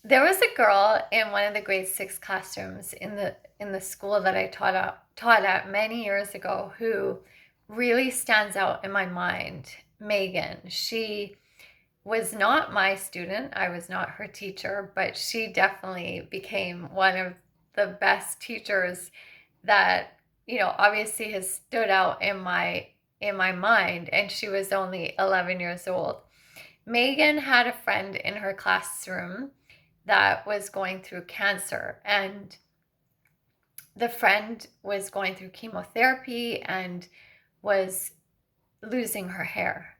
There was a girl in one of the grade six classrooms in the school that I taught at many years ago who really stands out in my mind. Megan. She was not my student. I was not her teacher, but she definitely became one of the best teachers that, obviously has stood out in my mind, and she was only 11 years old. Megan had a friend in her classroom that was going through cancer, and the friend was going through chemotherapy and was losing her hair.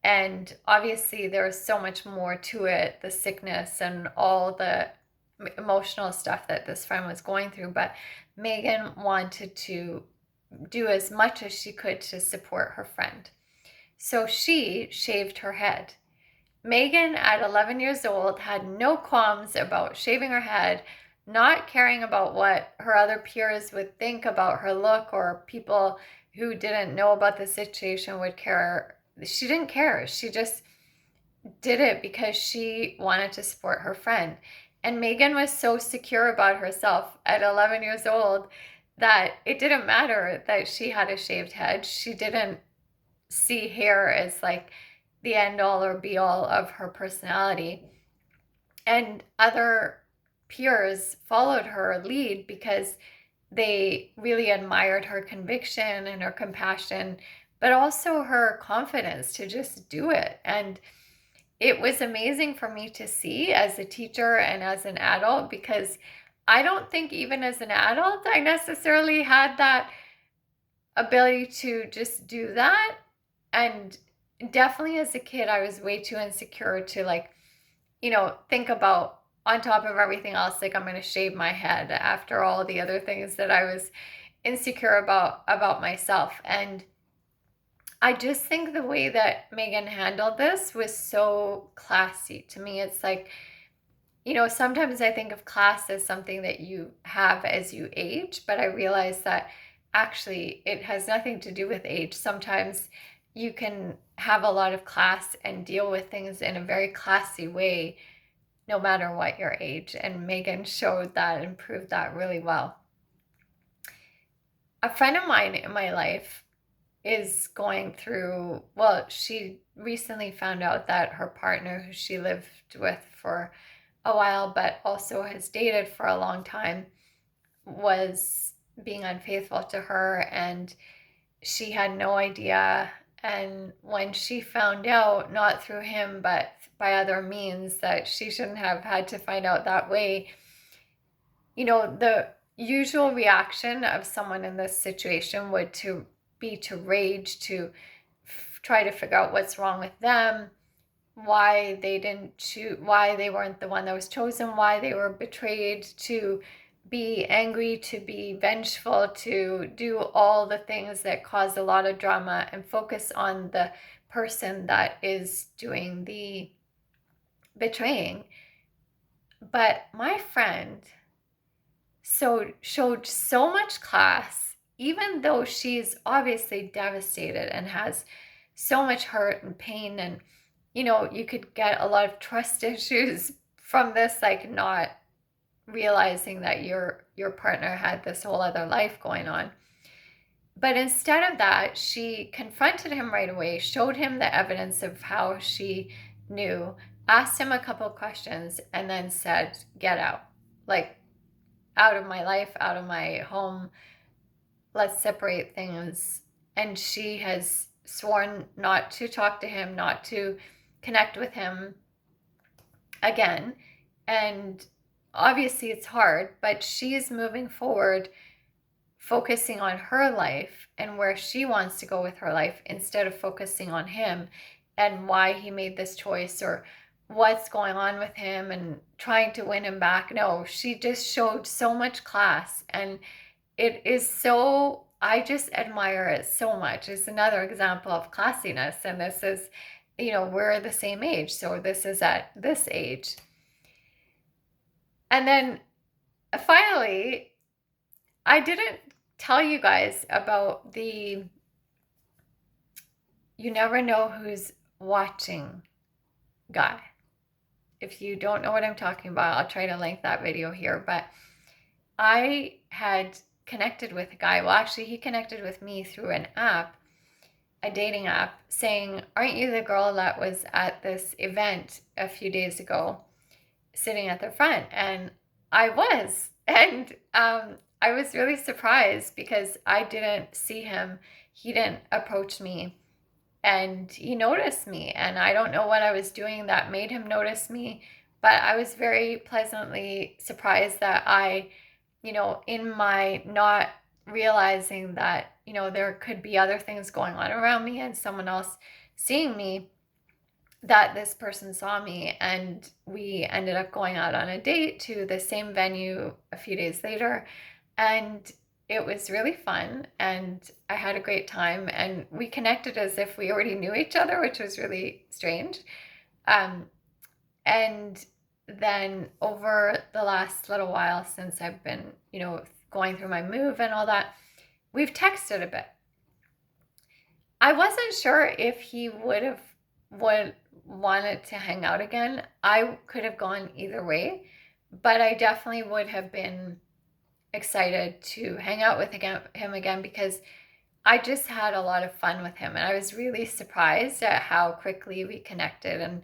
And obviously, there was so much more to it, the sickness and all the emotional stuff that this friend was going through. But Megan wanted to do as much as she could to support her friend. So she shaved her head. Megan, at 11 years old, had no qualms about shaving her head, not caring about what her other peers would think about her look, or people who didn't know about the situation would care. She didn't care. She just did it because she wanted to support her friend. And Megan was so secure about herself at 11 years old that it didn't matter that she had a shaved head. She didn't see hair as like the end all or be all of her personality. And other peers followed her lead because they really admired her conviction and her compassion, but also her confidence to just do it. And it was amazing for me to see as a teacher and as an adult, because I don't think even as an adult I necessarily had that ability to just do that. And definitely as a kid, I was way too insecure to, like, think about, on top of everything else, like, I'm going to shave my head after all the other things that I was insecure about myself. And I just think the way that Megan handled this was so classy to me. It's like, sometimes I think of class as something that you have as you age, but I realize that actually it has nothing to do with age. Sometimes you can have a lot of class and deal with things in a very classy way, no matter what your age. And Megan showed that and proved that really well. A friend of mine in my life is going through, well, she recently found out that her partner, who she lived with for a while, but also has dated for a long time, was being unfaithful to her, and she had no idea. And when she found out, not through him, but by other means that she shouldn't have had to find out that way, the usual reaction of someone in this situation would to be to rage, to try to figure out what's wrong with them, why they didn't choose, why they weren't the one that was chosen, why they were betrayed, to be angry, to be vengeful, to do all the things that cause a lot of drama and focus on the person that is doing the betraying. But my friend showed so much class, even though she's obviously devastated and has so much hurt and pain. And you could get a lot of trust issues from this, like not realizing that your partner had this whole other life going on. But instead of that, she confronted him right away, showed him the evidence of how she knew, asked him a couple of questions, and then said, "Get out. Like, out of my life, out of my home. Let's separate things." And she has sworn not to talk to him, not to connect with him again. And obviously it's hard, but she's moving forward, focusing on her life and where she wants to go with her life, instead of focusing on him and why he made this choice or what's going on with him and trying to win him back. No, she just showed so much class, and it is so, I just admire it so much. It's another example of classiness. And this is, we're the same age, so this is at this age. And then finally, I didn't tell you guys about the "you never know who's watching" guy. if you don't know what I'm talking about, I'll try to link that video here. But I had connected with a guy. Well, actually, he connected with me through an app, a dating app, saying, "Aren't you the girl that was at this event a few days ago, sitting at the front?" And I was. And I was really surprised because I didn't see him. He didn't approach me. And he noticed me. And I don't know what I was doing that made him notice me. But I was very pleasantly surprised that in my not realizing that, there could be other things going on around me and someone else seeing me, that this person saw me, and we ended up going out on a date to the same venue a few days later. And it was really fun, and I had a great time, and we connected as if we already knew each other, which was really strange. Um, and then over the last little while, since I've been, going through my move and all that, we've texted a bit. I wasn't sure if he would wanted to hang out again. I could have gone either way, but I definitely would have been excited to hang out with him again, because I just had a lot of fun with him, and I was really surprised at how quickly we connected and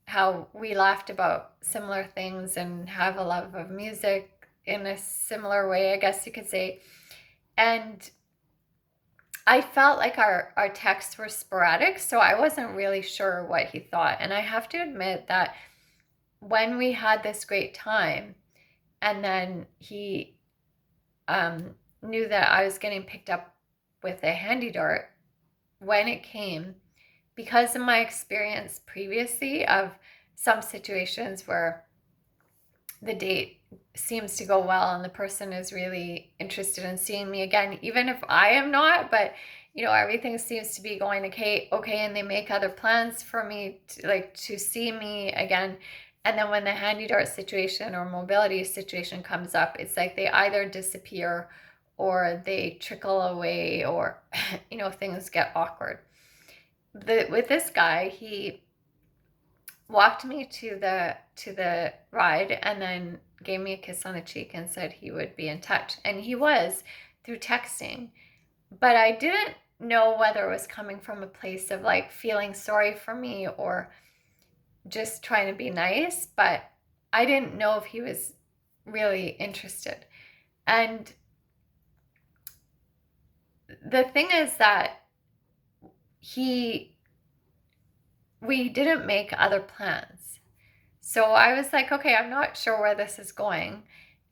how we laughed about similar things and have a love of music in a similar way, I guess you could say. And I felt like our texts were sporadic, so I wasn't really sure what he thought. And I have to admit that when we had this great time, and then he knew that I was getting picked up with a handy dart, when it came, because of my experience previously of some situations where the date seems to go well and the person is really interested in seeing me again, even if I am not, but everything seems to be going okay, and they make other plans for me to see me again. And then when the handy dart situation or mobility situation comes up, it's like they either disappear or they trickle away, or things get awkward. With this guy, he walked me to the ride and then gave me a kiss on the cheek and said he would be in touch. And he was, through texting. But I didn't know whether it was coming from a place of feeling sorry for me or just trying to be nice, but I didn't know if he was really interested. And the thing is that we didn't make other plans. So I was like, okay, I'm not sure where this is going.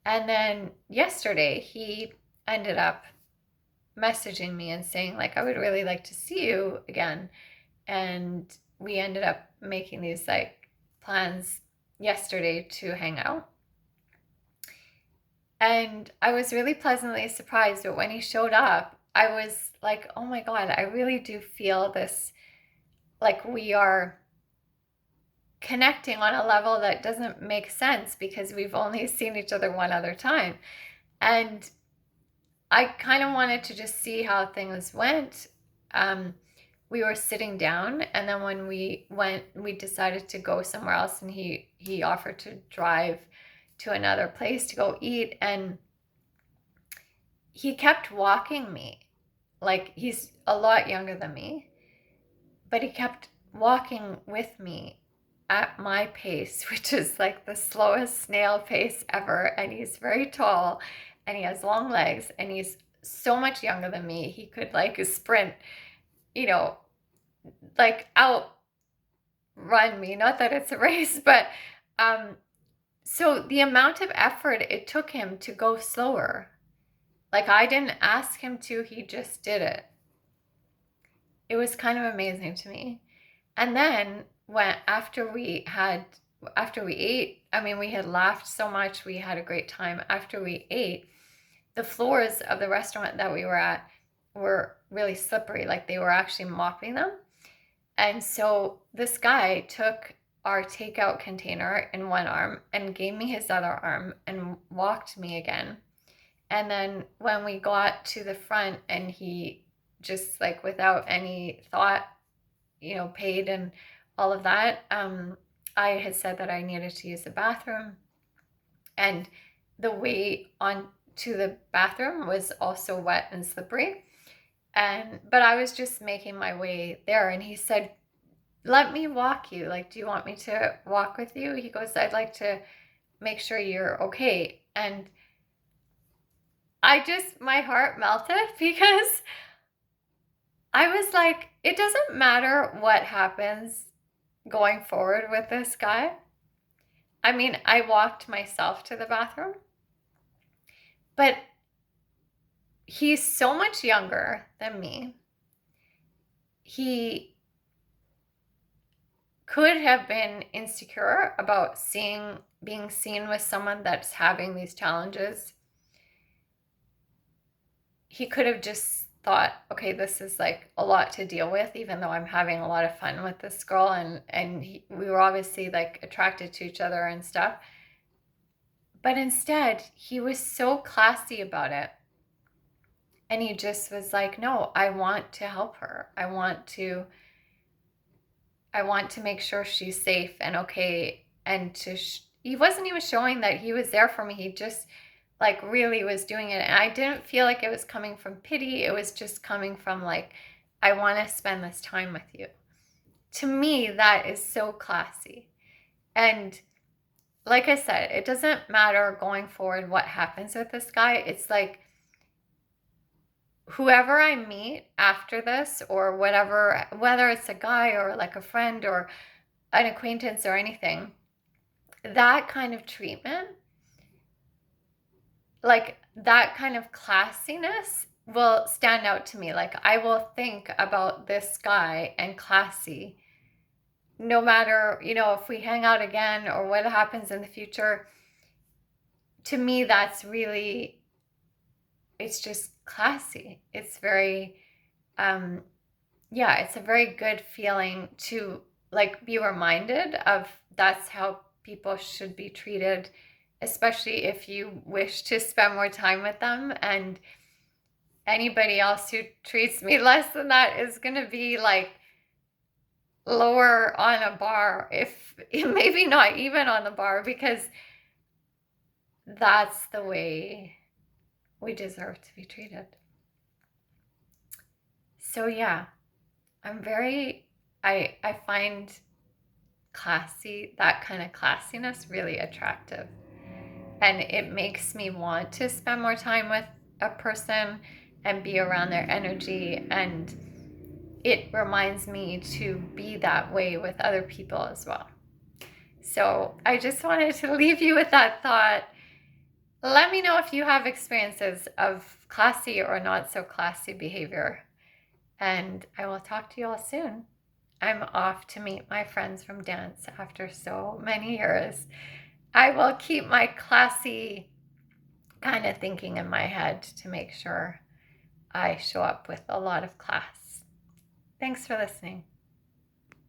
And then yesterday he ended up messaging me and saying I would really like to see you again. And we ended up making these plans yesterday to hang out. And I was really pleasantly surprised, but when he showed up, I was like, oh my God, I really do feel this, we are connecting on a level that doesn't make sense because we've only seen each other one other time. And I kind of wanted to just see how things went. We were sitting down, and then when we decided to go somewhere else, and he offered to drive to another place to go eat, and he kept walking me. He's a lot younger than me, but he kept walking with me at my pace, which is the slowest snail pace ever. And he's very tall, and he has long legs, and he's so much younger than me. He could sprint, outrun me. Not that it's a race, but so the amount of effort it took him to go slower, I didn't ask him to, he just did it. It was kind of amazing to me. And then after we ate, we had laughed so much, we had a great time. After we ate, the floors of the restaurant that we were at were really slippery, they were actually mopping them. And so this guy took our takeout container in one arm and gave me his other arm and walked me again. And then when we got to the front, and he just without any thought, paid and all of that, I had said that I needed to use the bathroom, and the way on to the bathroom was also wet and slippery. But I was just making my way there, and he said, "Let me walk you. Like, do you want me to walk with you?" He goes, "I'd like to make sure you're okay." And my heart melted because I was like, it doesn't matter what happens going forward with this guy. I mean, I walked myself to the bathroom, but he's so much younger than me. He could have been insecure about being seen with someone that's having these challenges. He could have just thought, okay, this is like a lot to deal with, even though I'm having a lot of fun with this girl, and we were obviously like attracted to each other and stuff. But instead, he was so classy about it. And he just was like, no, I want to help her. I want to make sure she's safe and okay. And he wasn't even showing that he was there for me. He just like really was doing it. And I didn't feel like it was coming from pity. It was just coming from like, I want to spend this time with you. To me, that is so classy. And like I said, it doesn't matter going forward what happens with this guy. It's like, whoever I meet after this or whatever, whether it's a guy or like a friend or an acquaintance or anything, that kind of treatment, like that kind of classiness will stand out to me. Like I will think about this guy and classy, no matter, if we hang out again or what happens in the future. To me, that's really, it's just classy. It's very, yeah, it's a very good feeling to like be reminded of that's how people should be treated, especially if you wish to spend more time with them. And anybody else who treats me less than that is going to be like lower on a bar, if maybe not even on the bar, because that's the way we deserve to be treated. So yeah, I find that kind of classiness really attractive. And it makes me want to spend more time with a person and be around their energy. And it reminds me to be that way with other people as well. So I just wanted to leave you with that thought. Let me know if you have experiences of classy or not so classy behavior. And I will talk to you all soon. I'm off to meet my friends from dance after so many years. I will keep my classy kind of thinking in my head to make sure I show up with a lot of class. Thanks for listening.